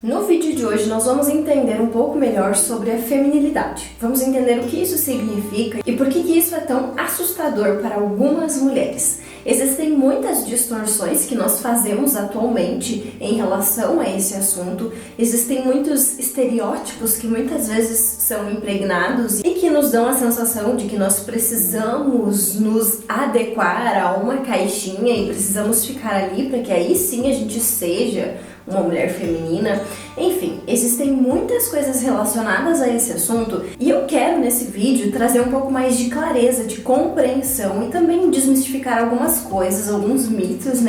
No vídeo de hoje nós vamos entender um pouco melhor sobre a feminilidade. Vamos entender o que isso significa e por que isso é tão assustador para algumas mulheres. Existem muitas distorções que nós fazemos atualmente em relação a esse assunto. Existem muitos estereótipos que muitas vezes são impregnados e que nos dão a sensação de que nós precisamos nos adequar a uma caixinha e precisamos ficar ali para que aí sim a gente seja uma mulher feminina. Enfim, existem muitas coisas relacionadas a esse assunto e eu quero nesse vídeo trazer um pouco mais de clareza, de compreensão e também desmistificar algumas coisas, alguns mitos,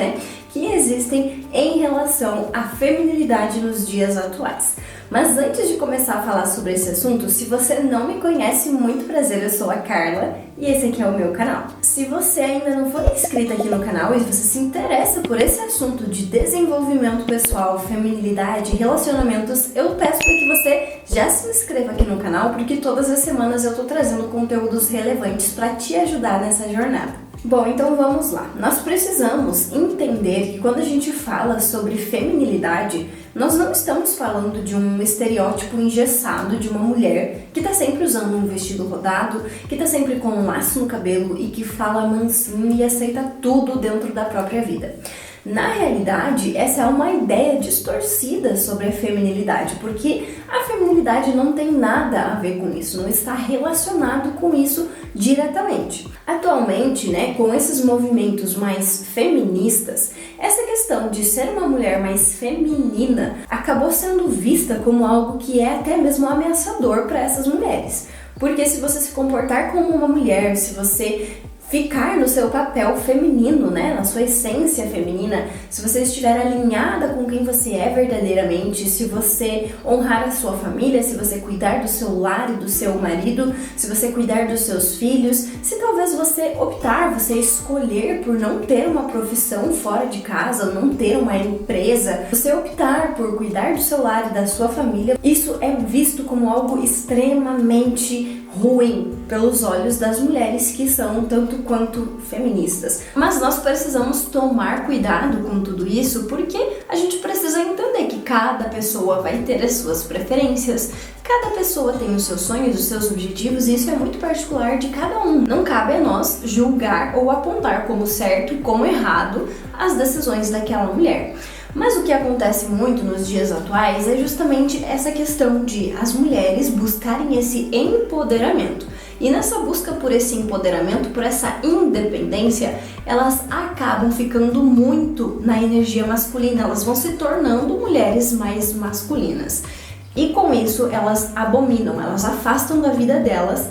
que existem em relação à feminilidade nos dias atuais. Mas antes de começar a falar sobre esse assunto, se você não me conhece, muito prazer, eu sou a Carla e esse aqui é o meu canal. Se você ainda não for inscrita aqui no canal e você se interessa por esse assunto de desenvolvimento pessoal, feminilidade, relacionamentos, eu peço para que você já se inscreva aqui no canal, porque todas as semanas eu tô trazendo conteúdos relevantes para te ajudar nessa jornada. Bom, então vamos lá. Nós precisamos entender que quando a gente fala sobre feminilidade, nós não estamos falando de um estereótipo engessado de uma mulher que tá sempre usando um vestido rodado, que tá sempre com um laço no cabelo e que fala mansinho e aceita tudo dentro da própria vida. Na realidade, essa é uma ideia distorcida sobre a feminilidade, porque a feminilidade não tem nada a ver com isso, não está relacionado com isso diretamente. Atualmente, com esses movimentos mais feministas, essa questão de ser uma mulher mais feminina acabou sendo vista como algo que é até mesmo ameaçador para essas mulheres. Porque se você se comportar como uma mulher, se você ficar no seu papel feminino, na sua essência feminina, se você estiver alinhada com quem você é verdadeiramente, se você honrar a sua família, se você cuidar do seu lar e do seu marido, se você cuidar dos seus filhos, se talvez você optar, você escolher por não ter uma profissão fora de casa, não ter uma empresa, você optar por cuidar do seu lar e da sua família, isso é visto como algo extremamente ruim pelos olhos das mulheres que são tanto quanto feministas. Mas nós precisamos tomar cuidado com tudo isso porque a gente precisa entender que cada pessoa vai ter as suas preferências, cada pessoa tem os seus sonhos, os seus objetivos e isso é muito particular de cada um. Não cabe a nós julgar ou apontar como certo e como errado as decisões daquela mulher. Mas o que acontece muito nos dias atuais é justamente essa questão de as mulheres buscarem esse empoderamento. E nessa busca por esse empoderamento, por essa independência, elas acabam ficando muito na energia masculina, elas vão se tornando mulheres mais masculinas. E com isso, elas abominam, elas afastam da vida delas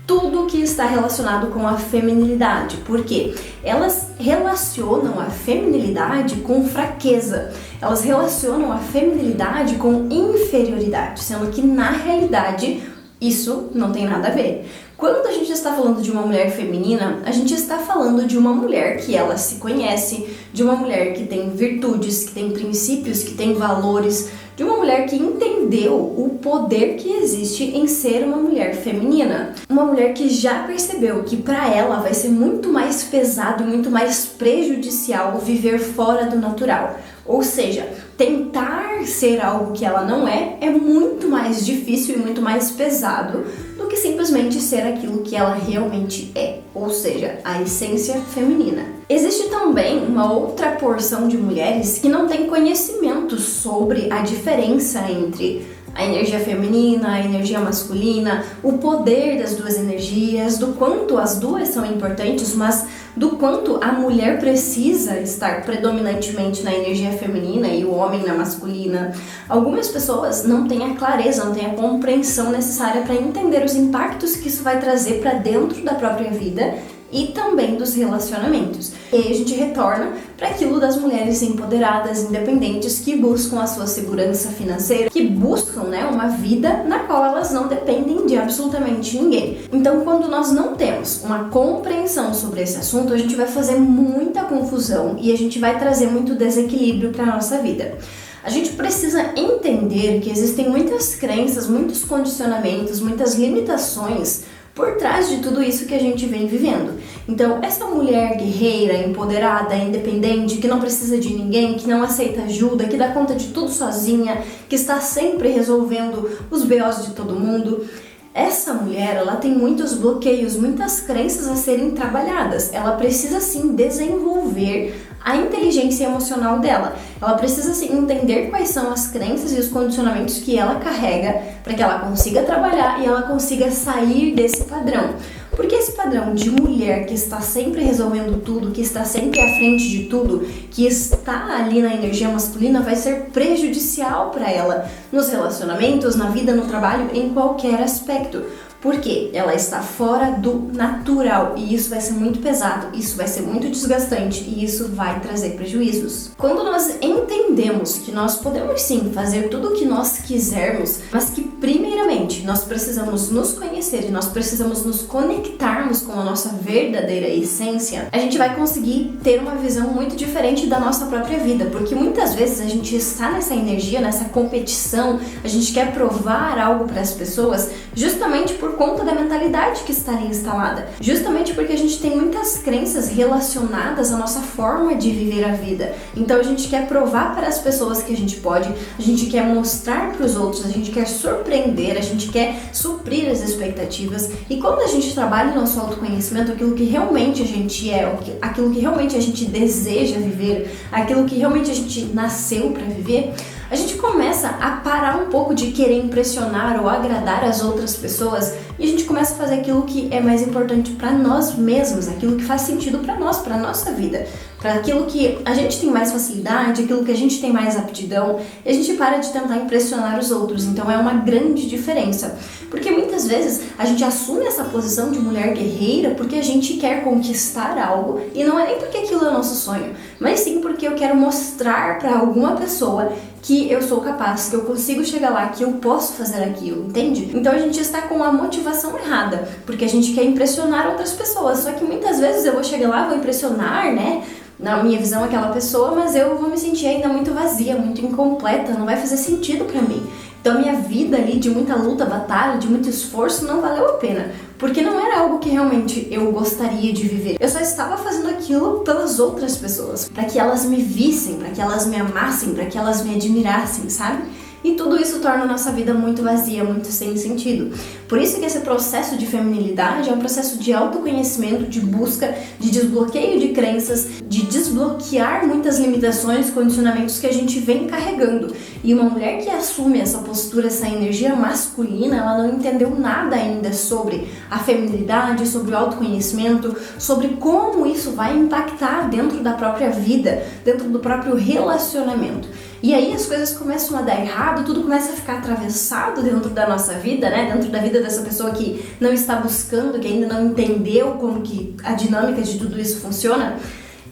tudo que está relacionado com a feminilidade, porque elas relacionam a feminilidade com fraqueza, elas relacionam a feminilidade com inferioridade, sendo que na realidade isso não tem nada a ver. Quando a gente está falando de uma mulher feminina, a gente está falando de uma mulher que ela se conhece, de uma mulher que tem virtudes, que tem princípios, que tem valores, de uma mulher que entendeu o poder que existe em ser uma mulher feminina. Uma mulher que já percebeu que para ela vai ser muito mais pesado, muito mais prejudicial viver fora do natural. Ou seja, tentar ser algo que ela não é muito mais difícil e muito mais pesado do que simplesmente ser aquilo que ela realmente é, ou seja, a essência feminina. Existe também uma outra porção de mulheres que não tem conhecimento sobre a diferença entre a energia feminina, a energia masculina, o poder das duas energias, do quanto as duas são importantes, mas do quanto a mulher precisa estar predominantemente na energia feminina e o homem na masculina. Algumas pessoas não têm a clareza, não têm a compreensão necessária para entender os impactos que isso vai trazer para dentro da própria vida e também dos relacionamentos. E aí a gente retorna para aquilo das mulheres empoderadas, independentes, que buscam a sua segurança financeira, que buscam uma vida na qual elas não dependem de absolutamente ninguém. Então, quando nós não temos uma compreensão sobre esse assunto, a gente vai fazer muita confusão e a gente vai trazer muito desequilíbrio para a nossa vida. A gente precisa entender que existem muitas crenças, muitos condicionamentos, muitas limitações por trás de tudo isso que a gente vem vivendo. Então, essa mulher guerreira, empoderada, independente, que não precisa de ninguém, que não aceita ajuda, que dá conta de tudo sozinha, que está sempre resolvendo os BOs de todo mundo, essa mulher, ela tem muitos bloqueios, muitas crenças a serem trabalhadas. Ela precisa sim desenvolver a inteligência emocional dela. Ela precisa sim entender quais são as crenças e os condicionamentos que ela carrega para que ela consiga trabalhar e ela consiga sair desse padrão. Porque esse padrão de mulher que está sempre resolvendo tudo, que está sempre à frente de tudo, que está ali na energia masculina, vai ser prejudicial para ela nos relacionamentos, na vida, no trabalho, em qualquer aspecto. Porque ela está fora do natural e isso vai ser muito pesado, isso vai ser muito desgastante e isso vai trazer prejuízos. Quando nós entendemos que nós podemos sim fazer tudo o que nós quisermos, mas que primeiramente nós precisamos nos conhecer e nós precisamos nos conectarmos com a nossa verdadeira essência, a gente vai conseguir ter uma visão muito diferente da nossa própria vida, porque muitas vezes a gente está nessa energia, nessa competição, a gente quer provar algo para as pessoas justamente por conta da mentalidade que está ali instalada, justamente porque a gente tem muitas crenças relacionadas à nossa forma de viver a vida. Então a gente quer provar para as pessoas que a gente pode, a gente quer mostrar para os outros, a gente quer surpreender, a gente quer suprir as expectativas. E quando a gente trabalha no nosso autoconhecimento, aquilo que realmente a gente é, aquilo que realmente a gente deseja viver, aquilo que realmente a gente nasceu para viver, a gente começa a parar um pouco de querer impressionar ou agradar as outras pessoas e a gente começa a fazer aquilo que é mais importante para nós mesmos, aquilo que faz sentido para nós, para nossa vida, para aquilo que a gente tem mais facilidade, aquilo que a gente tem mais aptidão, e a gente para de tentar impressionar os outros. Então é uma grande diferença, porque muitas vezes a gente assume essa posição de mulher guerreira porque a gente quer conquistar algo e não é nem porque aquilo é nosso sonho, mas sim porque eu quero mostrar para alguma pessoa que eu sou capaz, que eu consigo chegar lá, que eu posso fazer aquilo, entende? Então a gente está com a motivação errada, porque a gente quer impressionar outras pessoas, só que muitas vezes eu vou chegar lá, vou impressionar, né? Na minha visão, aquela pessoa, mas eu vou me sentir ainda muito vazia, muito incompleta, não vai fazer sentido pra mim. Então a minha vida ali de muita luta, batalha, de muito esforço não valeu a pena, porque não era algo que realmente eu gostaria de viver. Eu só estava fazendo aquilo pelas outras pessoas, para que elas me vissem, para que elas me amassem, para que elas me admirassem, sabe? E tudo isso torna a nossa vida muito vazia, muito sem sentido. Por isso que esse processo de feminilidade é um processo de autoconhecimento, de busca, de desbloqueio de crenças, de desbloquear muitas limitações, condicionamentos que a gente vem carregando. E uma mulher que assume essa postura, essa energia masculina, ela não entendeu nada ainda sobre a feminilidade, sobre o autoconhecimento, sobre como isso vai impactar dentro da própria vida, dentro do próprio relacionamento. E aí as coisas começam a dar errado, tudo começa a ficar atravessado dentro da nossa vida, né? Dentro da vida dessa pessoa que não está buscando, que ainda não entendeu como que a dinâmica de tudo isso funciona.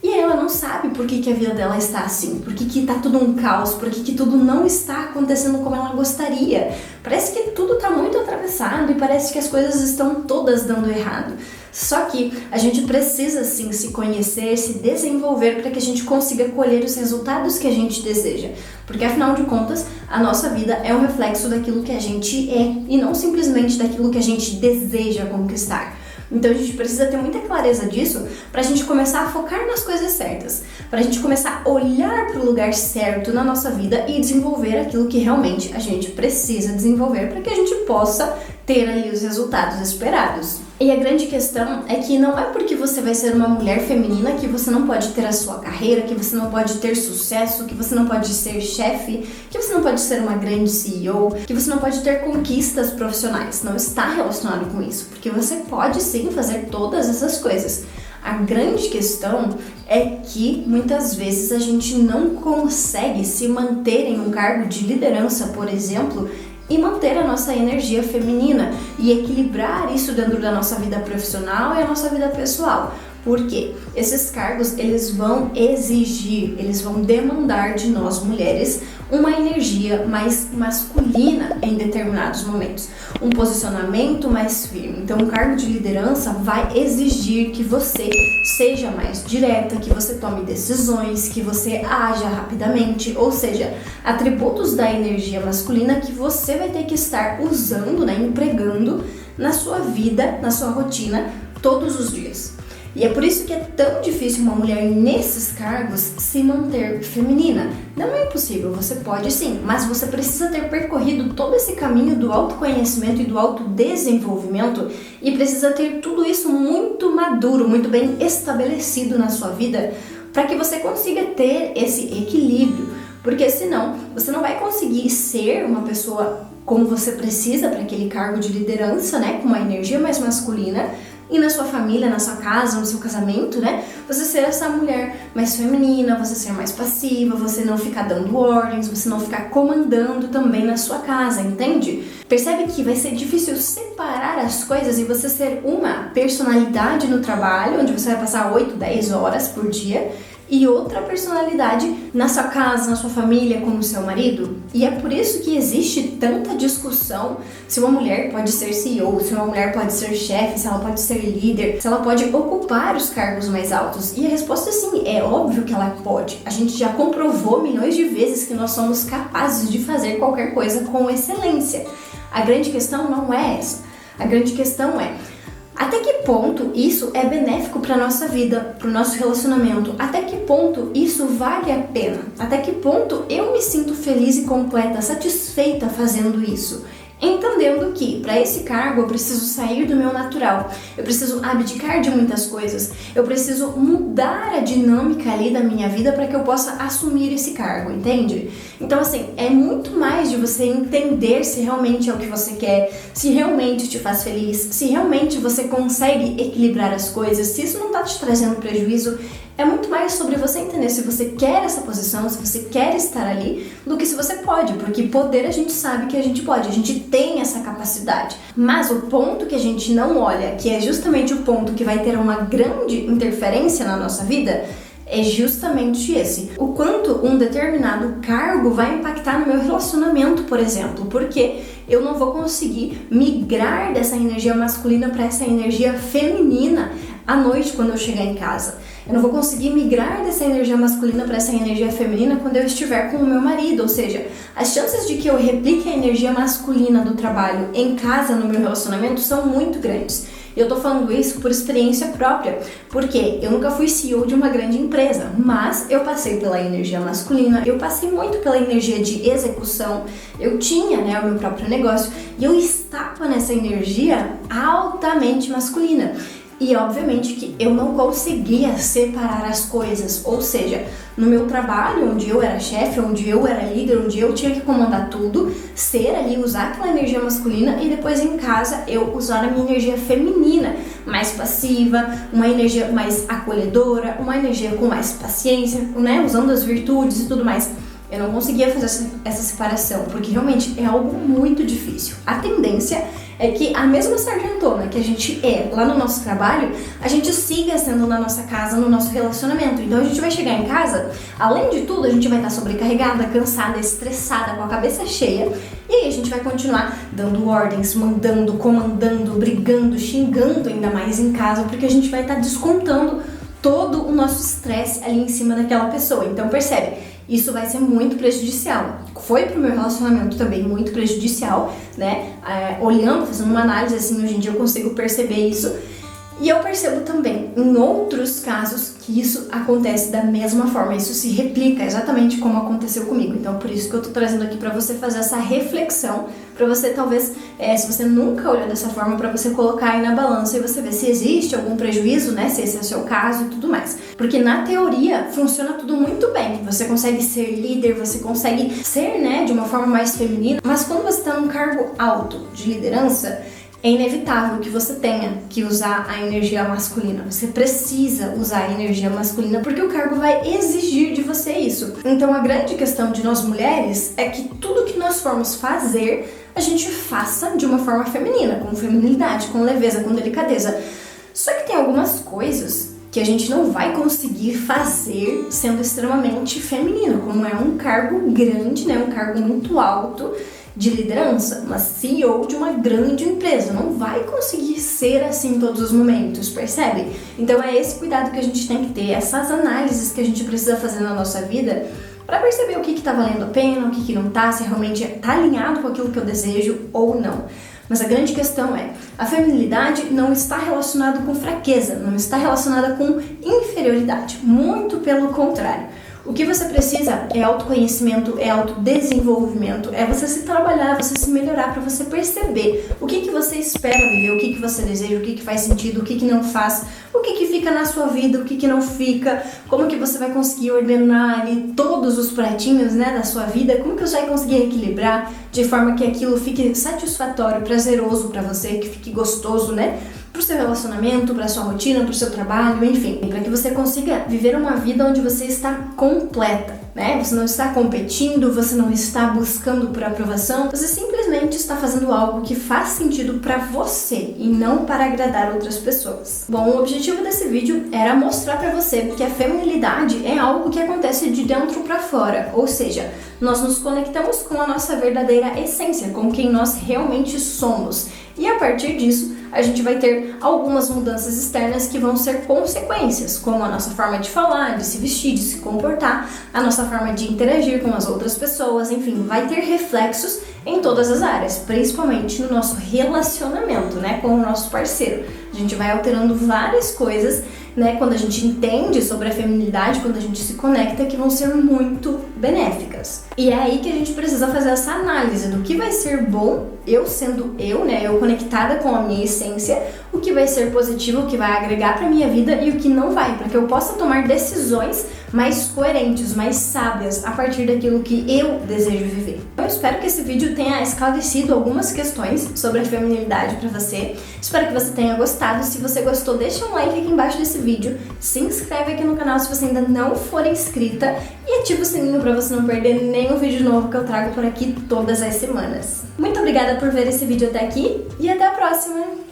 E aí ela não sabe por que a vida dela está assim, por que tá tudo um caos, por que tudo não está acontecendo como ela gostaria. Parece que tudo está muito atravessado e parece que as coisas estão todas dando errado. Só que a gente precisa sim se conhecer, se desenvolver para que a gente consiga colher os resultados que a gente deseja. Porque afinal de contas, a nossa vida é um reflexo daquilo que a gente é e não simplesmente daquilo que a gente deseja conquistar. Então a gente precisa ter muita clareza disso pra gente começar a focar nas coisas certas, pra gente começar a olhar pro lugar certo na nossa vida e desenvolver aquilo que realmente a gente precisa desenvolver para que a gente possa ter ali os resultados esperados. E a grande questão é que não é porque você vai ser uma mulher feminina que você não pode ter a sua carreira, que você não pode ter sucesso, que você não pode ser chefe, que você não pode ser uma grande CEO, que você não pode ter conquistas profissionais. Não está relacionado com isso, porque você pode sim fazer todas essas coisas. A grande questão é que muitas vezes a gente não consegue se manter em um cargo de liderança, por exemplo, e manter a nossa energia feminina e equilibrar isso dentro da nossa vida profissional e a nossa vida pessoal. Porque esses cargos, eles vão exigir, eles vão demandar de nós mulheres uma energia mais masculina em determinados momentos, um posicionamento mais firme. Então, o cargo de liderança vai exigir que você seja mais direta, que você tome decisões, que você haja rapidamente, ou seja, atributos da energia masculina que você vai ter que estar usando, né, empregando na sua vida, na sua rotina, todos os dias. E é por isso que é tão difícil uma mulher nesses cargos se manter feminina. Não é impossível, você pode sim, mas você precisa ter percorrido todo esse caminho do autoconhecimento e do autodesenvolvimento e precisa ter tudo isso muito maduro, muito bem estabelecido na sua vida para que você consiga ter esse equilíbrio, porque senão você não vai conseguir ser uma pessoa como você precisa para aquele cargo de liderança, né, com uma energia mais masculina, e na sua família, na sua casa, no seu casamento, né? Você ser essa mulher mais feminina, você ser mais passiva, você não ficar dando ordens, você não ficar comandando também na sua casa, entende? Percebe que vai ser difícil separar as coisas e você ser uma personalidade no trabalho, onde você vai passar 8, 10 horas por dia, e outra personalidade na sua casa, na sua família, com o seu marido. E é por isso que existe tanta discussão se uma mulher pode ser CEO, se uma mulher pode ser chefe, se ela pode ser líder, se ela pode ocupar os cargos mais altos. E a resposta é sim, é óbvio que ela pode. A gente já comprovou milhões de vezes que nós somos capazes de fazer qualquer coisa com excelência. A grande questão não é essa. A grande questão é: até que ponto isso é benéfico para a nossa vida, para o nosso relacionamento? Até que ponto isso vale a pena? Até que ponto eu me sinto feliz e completa, satisfeita fazendo isso? Entendendo que para esse cargo eu preciso sair do meu natural, eu preciso abdicar de muitas coisas, eu preciso mudar a dinâmica ali da minha vida para que eu possa assumir esse cargo, entende? Então assim, é muito mais de você entender se realmente é o que você quer, se realmente te faz feliz, se realmente você consegue equilibrar as coisas, se isso não está te trazendo prejuízo. É muito mais sobre você entender se você quer essa posição, se você quer estar ali, do que se você pode, porque poder a gente sabe que a gente pode, a gente tem essa capacidade. Mas o ponto que a gente não olha, que é justamente o ponto que vai ter uma grande interferência na nossa vida, é justamente esse. O quanto um determinado cargo vai impactar no meu relacionamento, por exemplo, porque eu não vou conseguir migrar dessa energia masculina para essa energia feminina à noite quando eu chegar em casa. Eu não vou conseguir migrar dessa energia masculina para essa energia feminina quando eu estiver com o meu marido, ou seja, as chances de que eu replique a energia masculina do trabalho em casa, no meu relacionamento, são muito grandes. Eu tô falando isso por experiência própria, porque eu nunca fui CEO de uma grande empresa, mas eu passei pela energia masculina, eu passei muito pela energia de execução, eu tinha, né, o meu próprio negócio e eu estava nessa energia altamente masculina. E obviamente que eu não conseguia separar as coisas, ou seja, no meu trabalho, onde eu era chefe, onde eu era líder, onde eu tinha que comandar tudo, ser ali, usar aquela energia masculina e depois em casa eu usar a minha energia feminina, mais passiva, uma energia mais acolhedora, uma energia com mais paciência, né, usando as virtudes e tudo mais. Eu não conseguia fazer essa separação, porque realmente é algo muito difícil. A tendência é que a mesma sargentona que a gente é lá no nosso trabalho, a gente siga sendo na nossa casa, no nosso relacionamento. Então a gente vai chegar em casa, além de tudo, a gente vai estar sobrecarregada, cansada, estressada, com a cabeça cheia. E aí a gente vai continuar dando ordens, mandando, comandando, brigando, xingando ainda mais em casa, porque a gente vai estar descontando todo o nosso estresse ali em cima daquela pessoa. Então percebe, isso vai ser muito prejudicial. Foi pro meu relacionamento também muito prejudicial, né? Olhando, fazendo uma análise assim, hoje em dia eu consigo perceber isso. E eu percebo também, em outros casos, que isso acontece da mesma forma, isso se replica exatamente como aconteceu comigo. Então, por isso que eu tô trazendo aqui pra você fazer essa reflexão, pra você talvez, se você nunca olhou dessa forma, pra você colocar aí na balança e você ver se existe algum prejuízo, né, se esse é o seu caso e tudo mais. Porque na teoria funciona tudo muito bem, você consegue ser líder, você consegue ser, né, de uma forma mais feminina, mas quando você tá num cargo alto de liderança, é inevitável que você tenha que usar a energia masculina. Você precisa usar a energia masculina porque o cargo vai exigir de você isso. Então a grande questão de nós mulheres é que tudo que nós formos fazer, a gente faça de uma forma feminina, com feminilidade, com leveza, com delicadeza. Só que tem algumas coisas que a gente não vai conseguir fazer sendo extremamente feminino, como é um cargo grande, né, um cargo muito alto de liderança, uma CEO de uma grande empresa, não vai conseguir ser assim em todos os momentos, percebe? Então é esse cuidado que a gente tem que ter, essas análises que a gente precisa fazer na nossa vida para perceber o que tá valendo a pena, o que não tá, se realmente tá alinhado com aquilo que eu desejo ou não. Mas a grande questão é, a feminilidade não está relacionada com fraqueza, não está relacionada com inferioridade, muito pelo contrário. O que você precisa é autoconhecimento, é autodesenvolvimento, é você se trabalhar, você se melhorar para você perceber o que você espera viver, o que você deseja, o que faz sentido, o que não faz, o que fica na sua vida, o que não fica, como que você vai conseguir ordenar ali todos os pratinhos, né, da sua vida, como que você vai conseguir equilibrar de forma que aquilo fique satisfatório, prazeroso para você, que fique gostoso, né? Pro seu relacionamento, pra sua rotina, pro seu trabalho, enfim, para que você consiga viver uma vida onde você está completa, né? Você não está competindo, você não está buscando por aprovação, você simplesmente está fazendo algo que faz sentido para você e não para agradar outras pessoas. Bom, o objetivo desse vídeo era mostrar para você que a feminilidade é algo que acontece de dentro para fora, ou seja, nós nos conectamos com a nossa verdadeira essência, com quem nós realmente somos. E a partir disso, a gente vai ter algumas mudanças externas que vão ser consequências, como a nossa forma de falar, de se vestir, de se comportar, a nossa forma de interagir com as outras pessoas, enfim, vai ter reflexos em todas as áreas, principalmente no nosso relacionamento, né, com o nosso parceiro. A gente vai alterando várias coisas, né, quando a gente entende sobre a feminilidade, quando a gente se conecta, que vão ser muito benéficas. E é aí que a gente precisa fazer essa análise do que vai ser bom, eu sendo eu, né, eu conectada com a minha essência, o que vai ser positivo, o que vai agregar para minha vida e o que não vai, para que eu possa tomar decisões mais coerentes, mais sábias a partir daquilo que eu desejo viver. Eu espero que esse vídeo tenha esclarecido algumas questões sobre a feminilidade para você. Espero que você tenha gostado. Se você gostou, deixa um like aqui embaixo desse vídeo, se inscreve aqui no canal se você ainda não for inscrita e ativa o sininho para você não perder nenhum vídeo novo que eu trago por aqui todas as semanas. Muito obrigada por ver esse vídeo até aqui e até a próxima!